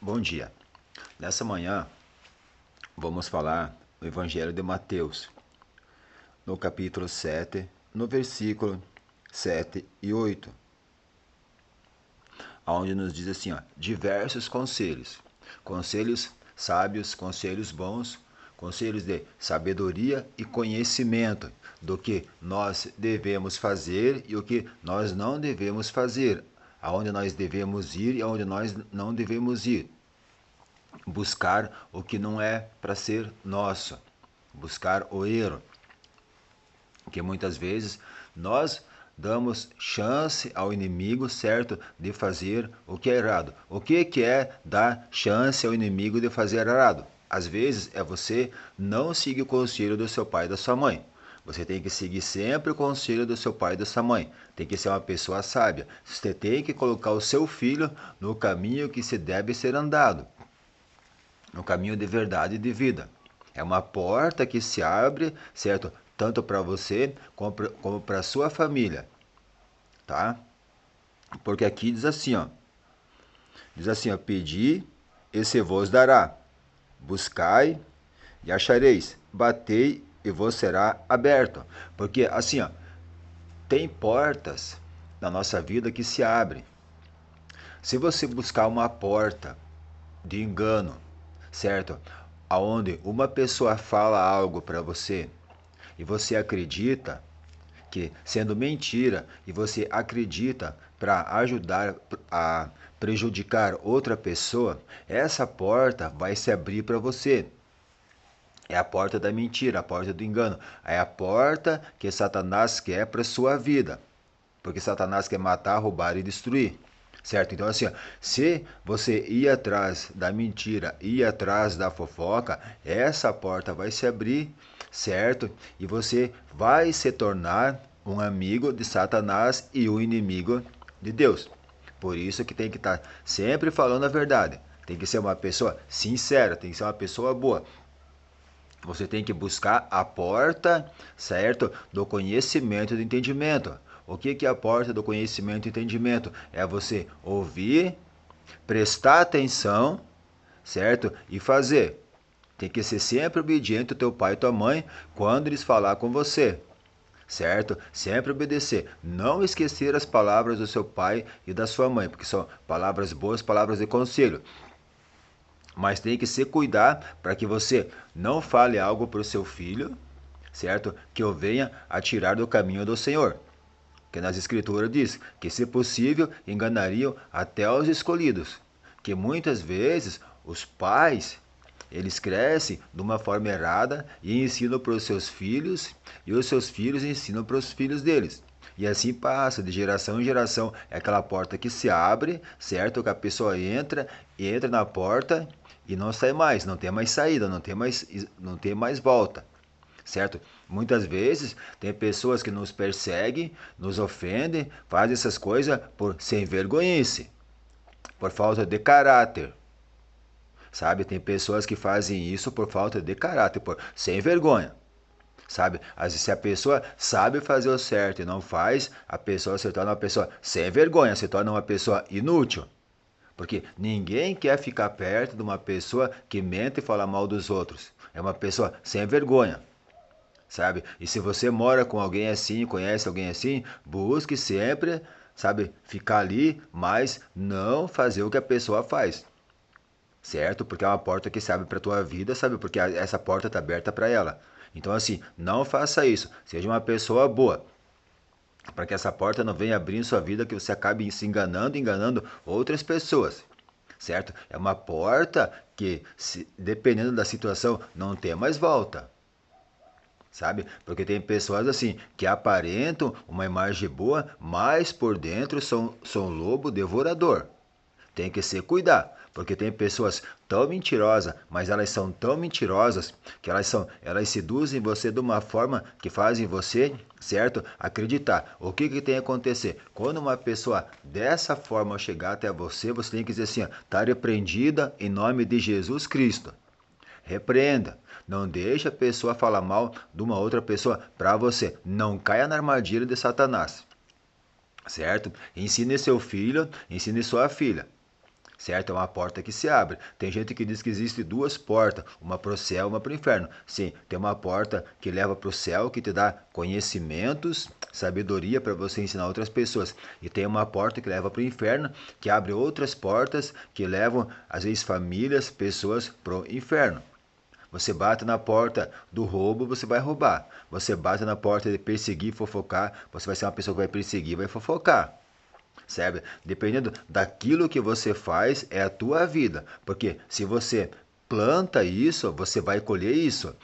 Bom dia. Nessa manhã vamos falar do Evangelho de Mateus, no capítulo 7, no versículo 7 e 8, onde nos diz assim, diversos conselhos, conselhos sábios, conselhos bons, conselhos de sabedoria e conhecimento do que nós devemos fazer e o que nós não devemos fazer, aonde nós devemos ir e aonde nós não devemos ir. Buscar o que não é para ser nosso, buscar o erro, que muitas vezes nós damos chance ao inimigo, certo, de fazer o que é errado. O que é dar chance ao inimigo de fazer errado? Às vezes é você não seguir o conselho do seu pai e da sua mãe. Você tem que seguir sempre o conselho do seu pai e da sua mãe. Tem que ser uma pessoa sábia. Você tem que colocar o seu filho no caminho que se deve ser andado, no caminho de verdade e de vida. É uma porta que se abre, certo? Tanto para você como para sua família, tá? Porque aqui diz assim, pedi e se vos dará, buscai e achareis, batei e vos será aberto. Porque assim, tem portas na nossa vida que se abrem. Se você buscar uma porta de engano, certo? Aonde uma pessoa fala algo para você e você acredita que sendo mentira e você acredita para ajudar a prejudicar outra pessoa, essa porta vai se abrir para você. É a porta da mentira, a porta do engano. É a porta que Satanás quer para sua vida. Porque Satanás quer matar, roubar e destruir. Certo? Então, assim, se você ir atrás da mentira, ir atrás da fofoca, essa porta vai se abrir, certo? E você vai se tornar um amigo de Satanás e um inimigo de Deus. Por isso que tem que estar sempre falando a verdade. Tem que ser uma pessoa sincera, tem que ser uma pessoa boa. Você tem que buscar a porta, certo? Do conhecimento e do entendimento. O que é a porta do conhecimento e entendimento? É você ouvir, prestar atenção, certo? E fazer. Tem que ser sempre obediente ao teu pai e tua mãe quando eles falar com você, certo? Sempre obedecer. Não esquecer as palavras do seu pai e da sua mãe, porque são palavras boas, palavras de conselho. Mas tem que se cuidar para que você não fale algo para o seu filho, certo? Que o venha a tirar do caminho do Senhor. Que nas escrituras diz que, se possível, enganariam até os escolhidos. Que muitas vezes os pais, eles crescem de uma forma errada e ensinam para os seus filhos, e os seus filhos ensinam para os filhos deles. E assim passa de geração em geração. É aquela porta que se abre, certo? Que a pessoa entra na porta e não sai mais, não tem mais saída, não tem mais volta, certo? Muitas vezes tem pessoas que nos perseguem, nos ofendem, fazem essas coisas por sem vergonhice, por falta de caráter, sabe? Tem pessoas que fazem isso por falta de caráter, por sem vergonha, sabe? Às vezes, se a pessoa sabe fazer o certo e não faz, a pessoa se torna uma pessoa sem vergonha, se torna uma pessoa inútil. Porque ninguém quer ficar perto de uma pessoa que mente e fala mal dos outros. É uma pessoa sem vergonha, sabe? E se você mora com alguém assim, conhece alguém assim, busque sempre, sabe, ficar ali, mas não fazer o que a pessoa faz, certo? Porque é uma porta que se abre para tua vida, sabe? Porque essa porta está aberta para ela. Então, assim, não faça isso. Seja uma pessoa boa, para que essa porta não venha abrir em sua vida, que você acabe se enganando, enganando outras pessoas, certo? É uma porta que, dependendo da situação, não tem mais volta, sabe? Porque tem pessoas assim que aparentam uma imagem boa, mas por dentro são lobo devorador. Tem que se cuidar, porque tem pessoas tão mentirosas, mas elas são tão mentirosas que elas seduzem você de uma forma que fazem você, certo? Acreditar. O que tem que acontecer? Quando uma pessoa dessa forma chegar até você, você tem que dizer assim, está repreendida em nome de Jesus Cristo. Repreenda. Não deixe a pessoa falar mal de uma outra pessoa para você. Não caia na armadilha de Satanás. Certo? Ensine seu filho, ensine sua filha. certo? É uma porta que se abre. Tem gente que diz que existe duas portas, uma para o céu e uma para o inferno. Sim, tem uma porta que leva para o céu, que te dá conhecimentos, sabedoria para você ensinar outras pessoas. E tem uma porta que leva para o inferno, que abre outras portas que levam, às vezes, famílias, pessoas para o inferno. Você bate na porta do roubo, você vai roubar. Você bate na porta de perseguir, fofocar, você vai ser uma pessoa que vai perseguir, vai fofocar. Certo? Dependendo daquilo que você faz, é a tua vida. Porque se você planta isso, você vai colher isso.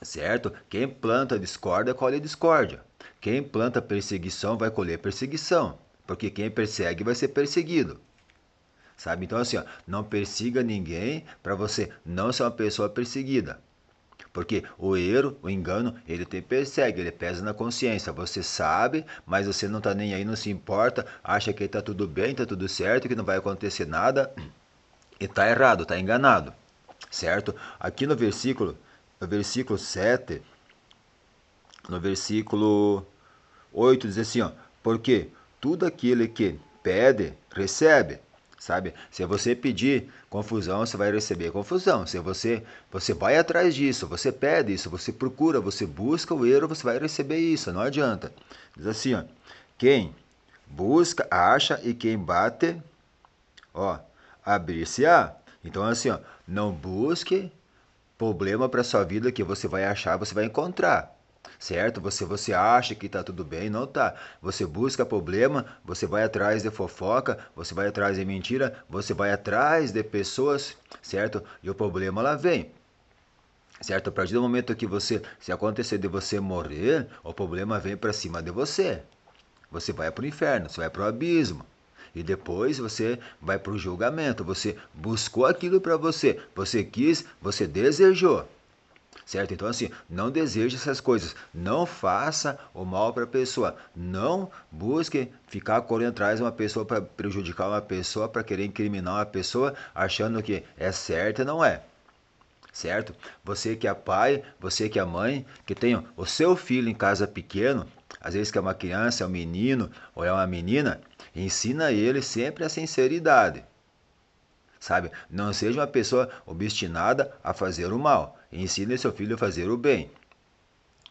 Certo? Quem planta discórdia, colhe discórdia. Quem planta perseguição, vai colher perseguição. Porque quem persegue vai ser perseguido. Sabe? Então assim, ó, não persiga ninguém para você não ser uma pessoa perseguida. Porque o erro, o engano, ele te persegue, ele pesa na consciência. Você sabe, mas você não está nem aí, não se importa, acha que está tudo bem, está tudo certo, que não vai acontecer nada. E está errado, está enganado. Certo? Aqui no versículo 7, no versículo 8 diz assim, ó, porque tudo aquele que pede, recebe. Sabe? Se você pedir confusão, você vai receber confusão. Se você vai atrás disso, você pede isso, você procura, você busca o erro, você vai receber isso. Não adianta. Diz assim, ó, quem busca, acha, e quem bate, ó, abrir-se-á. Então assim, ó, não busque problema para sua vida que você vai achar, você vai encontrar. Certo? Você acha que está tudo bem, não tá. Você busca problema, você vai atrás de fofoca, você vai atrás de mentira, você vai atrás de pessoas, certo? E o problema lá vem. Certo? A partir do momento que se acontecer de você morrer, o problema vem para cima de você. Você vai para o inferno, você vai para o abismo. E depois você vai para o julgamento. Você buscou aquilo para você. Você quis, você desejou. Certo? Então assim, não deseje essas coisas. Não faça o mal para a pessoa. Não busque ficar correndo atrás de uma pessoa para prejudicar uma pessoa, para querer incriminar uma pessoa, achando que é certo e não é. Certo? Você que é pai, você que é mãe, que tem o seu filho em casa pequeno, às vezes que é uma criança, é um menino ou é uma menina, ensina ele sempre a sinceridade. Sabe? Não seja uma pessoa obstinada a fazer o mal. Ensine seu filho a fazer o bem.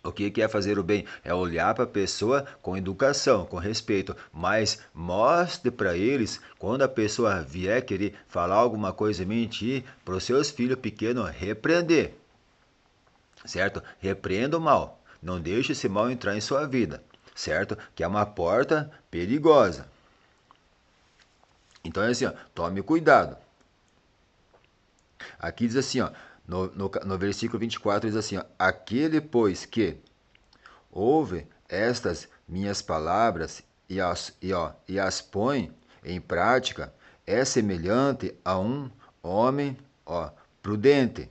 O que é fazer o bem? É olhar para a pessoa com educação, com respeito, mas mostre para eles, quando a pessoa vier querer falar alguma coisa e mentir, para os seus filhos pequenos repreender. Certo? Repreenda o mal. Não deixe esse mal entrar em sua vida. Certo? Que é uma porta perigosa. Então é assim, ó, tome cuidado. Aqui diz assim, ó, no versículo 24 diz assim, ó, aquele, pois, que ouve estas minhas palavras e as põe em prática, é semelhante a um homem, ó, prudente,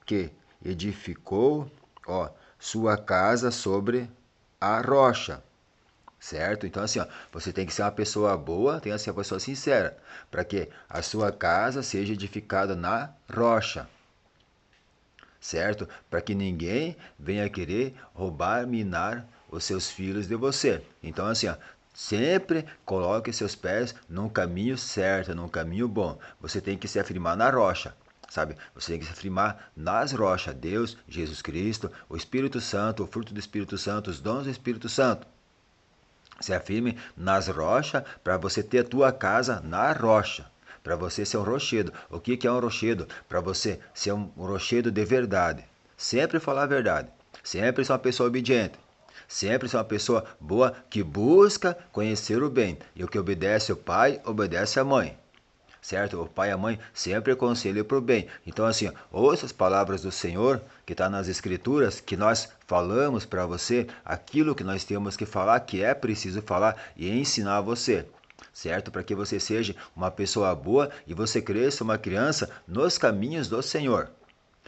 que edificou, ó, sua casa sobre a rocha. Certo? Então, assim, ó, você tem que ser uma pessoa boa, tem que ser uma pessoa sincera, para que a sua casa seja edificada na rocha. Certo? Para que ninguém venha querer roubar, minar os seus filhos de você. Então, assim, ó, sempre coloque seus pés num caminho certo, num caminho bom. Você tem que se afirmar na rocha. Sabe? Você tem que se afirmar nas rochas. Deus, Jesus Cristo, o Espírito Santo, o fruto do Espírito Santo, os dons do Espírito Santo. Se afirme nas rochas para você ter a tua casa na rocha. Para você ser um rochedo. O que é um rochedo? Para você ser um rochedo de verdade. Sempre falar a verdade. Sempre ser uma pessoa obediente. Sempre ser uma pessoa boa que busca conhecer o bem. E o que obedece o pai, obedece a mãe. Certo? O pai e a mãe sempre aconselham para o bem. Então, assim, ouça as palavras do Senhor, que está nas Escrituras, que nós falamos para você aquilo que nós temos que falar, que é preciso falar e ensinar a você. Certo? Para que você seja uma pessoa boa e você cresça uma criança nos caminhos do Senhor.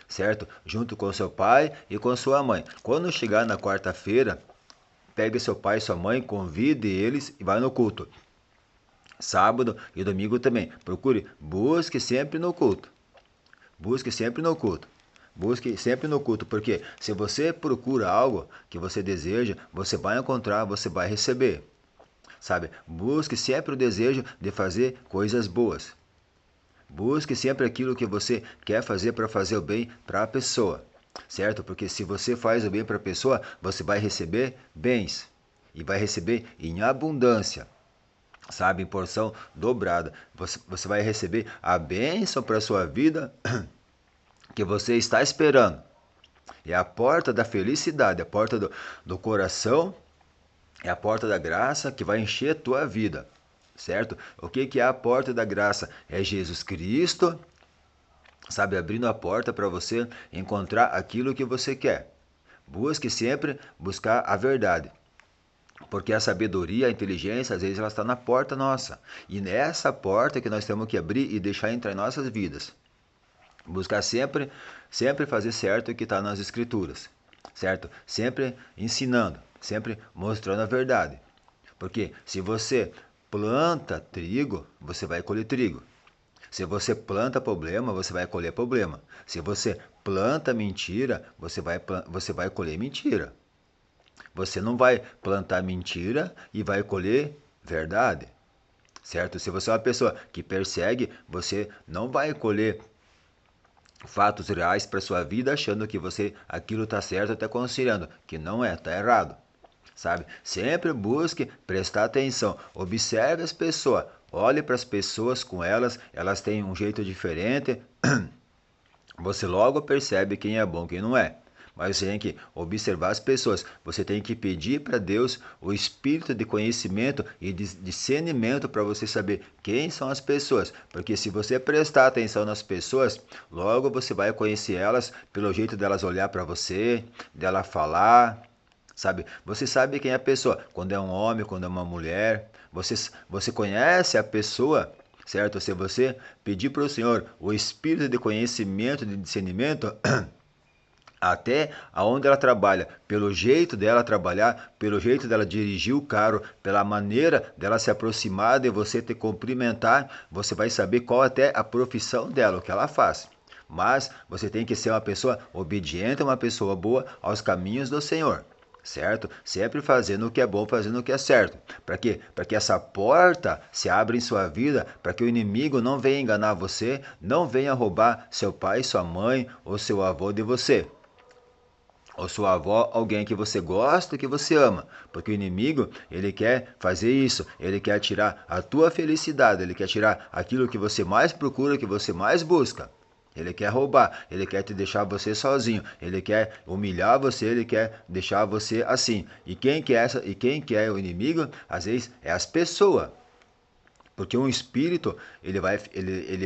Certo? Junto com seu pai e com sua mãe. Quando chegar na quarta-feira, pegue seu pai e sua mãe, convide eles e vai no culto. Sábado e domingo também. Busque sempre no culto. Busque sempre no culto. Busque sempre no culto, porque se você procura algo que você deseja, você vai encontrar, você vai receber. sabe? Busque sempre o desejo de fazer coisas boas. Busque sempre aquilo que você quer fazer para fazer o bem para a pessoa, certo? Porque se você faz o bem para a pessoa, você vai receber bens e vai receber em abundância, sabe? Em porção dobrada. Você vai receber a bênção para a sua vida que você está esperando. É a porta da felicidade, a porta do coração, é a porta da graça que vai encher a tua vida, certo? O que é a porta da graça? É Jesus Cristo, sabe, abrindo a porta para você encontrar aquilo que você quer. Busque sempre buscar a verdade. Porque a sabedoria, a inteligência, às vezes ela está na porta nossa. E nessa porta que nós temos que abrir e deixar entrar em nossas vidas. Buscar sempre fazer certo o que está nas escrituras, certo? Sempre ensinando, sempre mostrando a verdade. Porque se você planta trigo, você vai colher trigo. Se você planta problema, você vai colher problema. Se você planta mentira, você vai colher mentira. Você não vai plantar mentira e vai colher verdade, certo? Se você é uma pessoa que persegue, você não vai colher fatos reais para sua vida achando que você aquilo está certo, está aconselhando, que não é, está errado, sabe? Sempre busque prestar atenção, observe as pessoas, olhe para as pessoas com elas têm um jeito diferente, você logo percebe quem é bom, quem não é. Mas você tem que observar as pessoas. Você tem que pedir para Deus o espírito de conhecimento e de discernimento para você saber quem são as pessoas. Porque se você prestar atenção nas pessoas, logo você vai conhecer elas pelo jeito delas olhar para você, dela falar, sabe? Você sabe quem é a pessoa. Quando é um homem, quando é uma mulher. Você conhece a pessoa, certo? Se você pedir para o Senhor o espírito de conhecimento, de discernimento, até aonde ela trabalha, pelo jeito dela trabalhar, pelo jeito dela dirigir o carro, pela maneira dela se aproximar de você, te cumprimentar, você vai saber qual até a profissão dela, o que ela faz. Mas você tem que ser uma pessoa obediente, uma pessoa boa aos caminhos do Senhor, certo? Sempre fazendo o que é bom, fazendo o que é certo. Para quê? Para que essa porta se abra em sua vida, para que o inimigo não venha enganar você, não venha roubar seu pai, sua mãe ou seu avô de você. Ou sua avó, alguém que você gosta, que você ama. Porque o inimigo, ele quer fazer isso. Ele quer tirar a tua felicidade. Ele quer tirar aquilo que você mais procura, que você mais busca. Ele quer roubar. Ele quer te deixar você sozinho. Ele quer humilhar você. Ele quer deixar você assim. E quem que é o inimigo? Às vezes é as pessoas. Porque um espírito, ele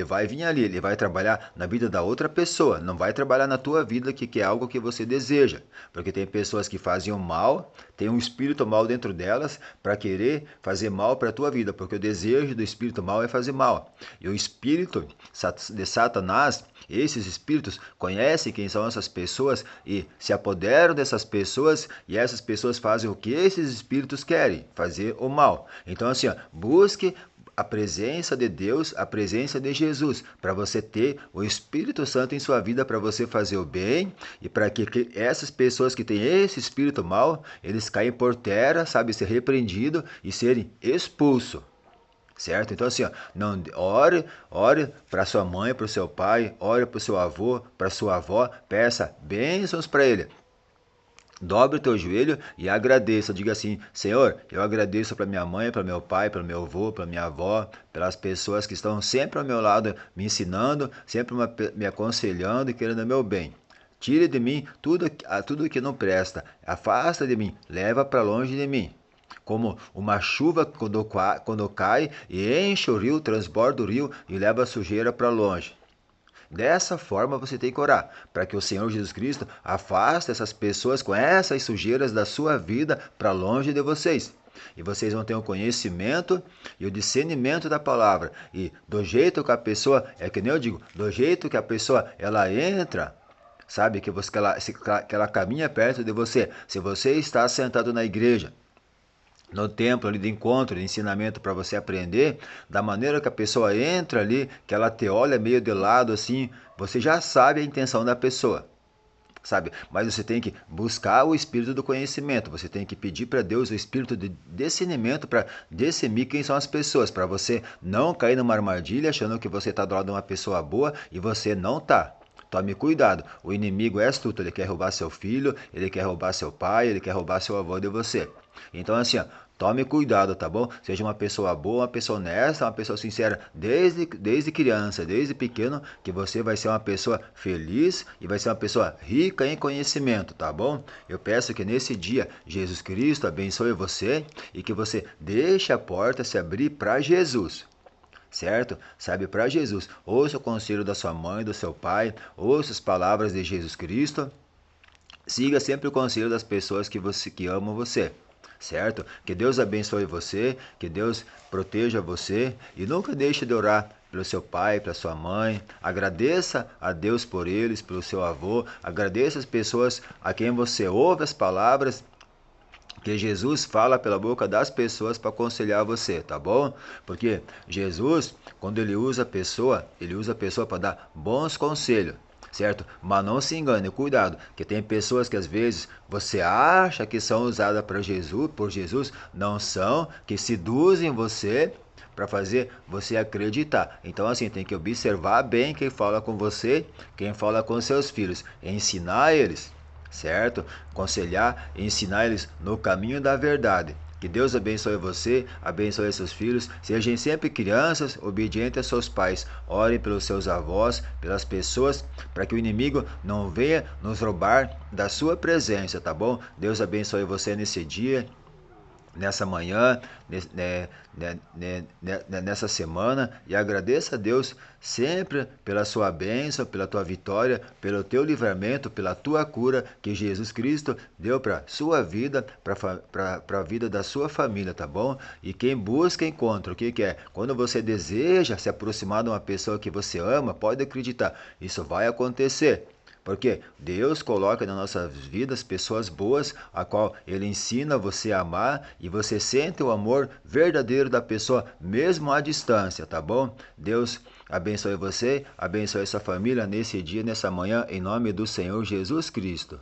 vai vir ali, ele vai trabalhar na vida da outra pessoa, não vai trabalhar na tua vida, que é algo que você deseja. Porque tem pessoas que fazem o mal, tem um espírito mal dentro delas para querer fazer mal para a tua vida, porque o desejo do espírito mal é fazer mal. E o espírito de Satanás, esses espíritos conhecem quem são essas pessoas e se apoderam dessas pessoas, e essas pessoas fazem o que esses espíritos querem, fazer o mal. Então assim, ó, busque a presença de Deus, a presença de Jesus, para você ter o Espírito Santo em sua vida, para você fazer o bem e para que essas pessoas que têm esse espírito mal, eles caem por terra, sabe, ser repreendido e serem expulsos. Certo? Então assim, ó, não ore para sua mãe, para o seu pai, ore para o seu avô, para sua avó, peça bênçãos para ele. Dobre o teu joelho e agradeça. Diga assim: Senhor, eu agradeço para minha mãe, para meu pai, para meu avô, para minha avó, pelas pessoas que estão sempre ao meu lado, me ensinando, sempre me aconselhando e querendo o meu bem. Tire de mim tudo que não presta. Afasta de mim, leva para longe de mim. Como uma chuva quando cai e enche o rio, transborda o rio e leva a sujeira para longe. Dessa forma você tem que orar, para que o Senhor Jesus Cristo afaste essas pessoas com essas sujeiras da sua vida para longe de vocês. E vocês vão ter o conhecimento e o discernimento da palavra. E do jeito que a pessoa, é que nem eu digo, do jeito que a pessoa ela entra, sabe, que ela caminha perto de você. Se você está sentado na igreja, no templo ali de encontro, de ensinamento para você aprender, da maneira que a pessoa entra ali, que ela te olha meio de lado assim, você já sabe a intenção da pessoa. sabe? Mas você tem que buscar o espírito do conhecimento, você tem que pedir para Deus o espírito de discernimento para discernir quem são as pessoas, para você não cair numa armadilha achando que você está do lado de uma pessoa boa e você não tá. Tome cuidado, o inimigo é astuto, ele quer roubar seu filho, ele quer roubar seu pai, ele quer roubar seu avô de você. Então assim, ó, tome cuidado, tá bom? Seja uma pessoa boa, uma pessoa honesta, uma pessoa sincera desde criança, desde pequeno, que você vai ser uma pessoa feliz e vai ser uma pessoa rica em conhecimento, tá bom? Eu peço que nesse dia Jesus Cristo abençoe você e que você deixe a porta se abrir para Jesus. Certo? Sabe, para Jesus. Ouça o conselho da sua mãe, do seu pai, ouça as palavras de Jesus Cristo. Siga sempre o conselho das pessoas que amam você, certo? Que Deus abençoe você, que Deus proteja você e nunca deixe de orar pelo seu pai, pela sua mãe. Agradeça a Deus por eles, pelo seu avô. Agradeça as pessoas a quem você ouve as palavras que Jesus fala pela boca das pessoas para aconselhar você, tá bom? Porque Jesus, quando ele usa a pessoa para dar bons conselhos, certo? Mas não se engane, cuidado, que tem pessoas que às vezes você acha que são usadas por Jesus, não são, que seduzem você para fazer você acreditar. Então assim, tem que observar bem quem fala com você, quem fala com seus filhos, ensinar eles, certo? Aconselhar e ensinar eles no caminho da verdade. Que Deus abençoe você, abençoe seus filhos. Sejam sempre crianças obedientes a seus pais. Orem pelos seus avós, pelas pessoas, para que o inimigo não venha nos roubar da sua presença, tá bom? Deus abençoe você nesse dia, nessa manhã, nessa semana, e agradeça a Deus sempre pela sua bênção, pela tua vitória, pelo teu livramento, pela tua cura que Jesus Cristo deu para sua vida, para a vida da sua família, tá bom? E quem busca encontra. O que que é? Quando você deseja se aproximar de uma pessoa que você ama, pode acreditar, isso vai acontecer. Porque Deus coloca nas nossas vidas pessoas boas, a qual Ele ensina você a amar e você sente o amor verdadeiro da pessoa, mesmo à distância, tá bom? Deus abençoe você, abençoe sua família nesse dia, nessa manhã, em nome do Senhor Jesus Cristo.